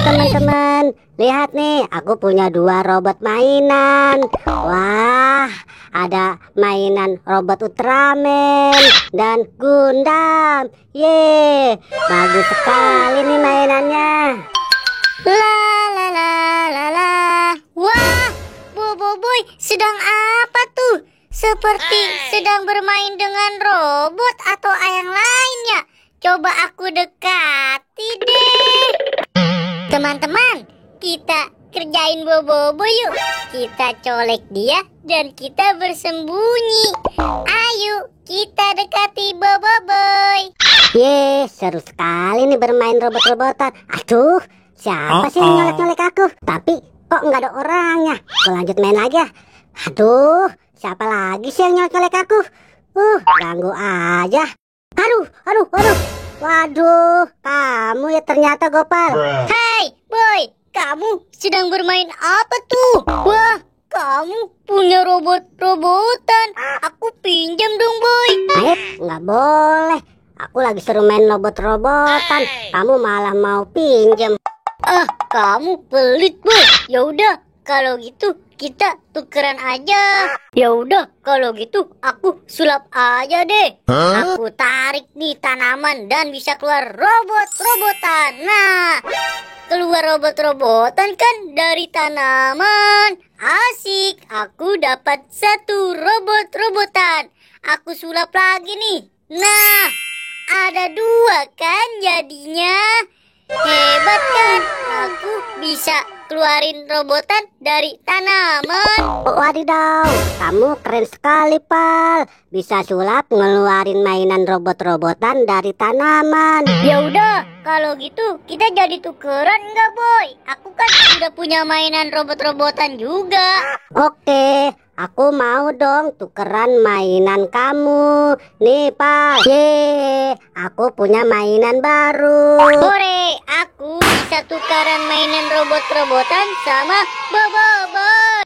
teman-teman, lihat nih, aku punya 2 robot mainan. Wah, ada mainan robot Ultraman dan Gundam. Ye, bagus sekali nih mainannya. La la la la la. Wah, Boboiboy sedang apa tuh? Seperti sedang bermain dengan robot atau yang lainnya. Coba aku dekati deh. Teman-teman, kita kerjain Boboiboy yuk. Kita colek dia dan kita bersembunyi. Ayo, kita dekati Boboiboy. Ye, seru sekali nih bermain robot-robotan. Aduh, siapa sih yang nyolek-nyolek aku? Tapi kok nggak ada orangnya? Aku lanjut main lagi ya. Aduh, siapa lagi sih yang nyolek-nyolek aku? Ganggu aja. Aduh. Waduh, kamu ya ternyata, Gopal. Hai, Boy, kamu sedang bermain apa tuh? Wah, kamu punya robot-robotan. Aku pinjam dong, Boy. Nggak boleh. Aku lagi seru main robot-robotan. Kamu malah mau pinjam. Kamu pelit, Boy. Ya udah, kalau gitu kita tukeran aja. Ya udah, kalau gitu aku sulap aja deh. Aku tarik nih tanaman dan bisa keluar robot-robotan. Nah, keluar robot-robotan kan dari tanaman. Asik, aku dapat 1 robot-robotan. Aku sulap lagi nih. Nah, ada 2 kan jadinya. Hebat kan? Aku bisa keluarin robotan dari tanaman. Wadidaw, kamu keren sekali, Pal. Bisa sulap ngeluarin mainan robot-robotan dari tanaman. Ya udah, kalau gitu kita jadi tukeran nggak, Boy? Aku kan sudah punya mainan robot-robotan juga. Oke, aku mau dong tukeran mainan kamu. Nih, Pal. Ye, aku punya mainan baru. Hore, aku bisa tukaran mainan robot-robotan sama Bobo.